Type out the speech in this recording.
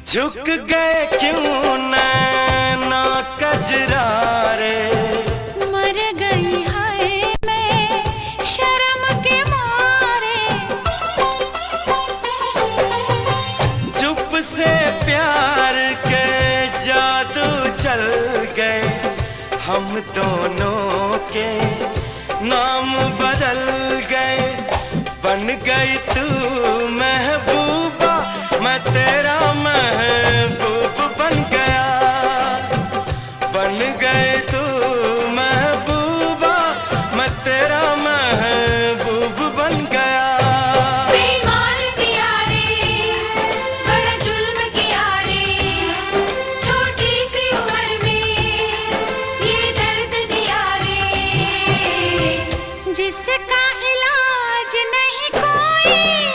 झुक गए क्यों नैना कजरारे, मर गई हाय मैं शर्म के मारे। चुप से प्यार के जादू चल गए, हम दोनों के नाम बदल गए। बन गई तू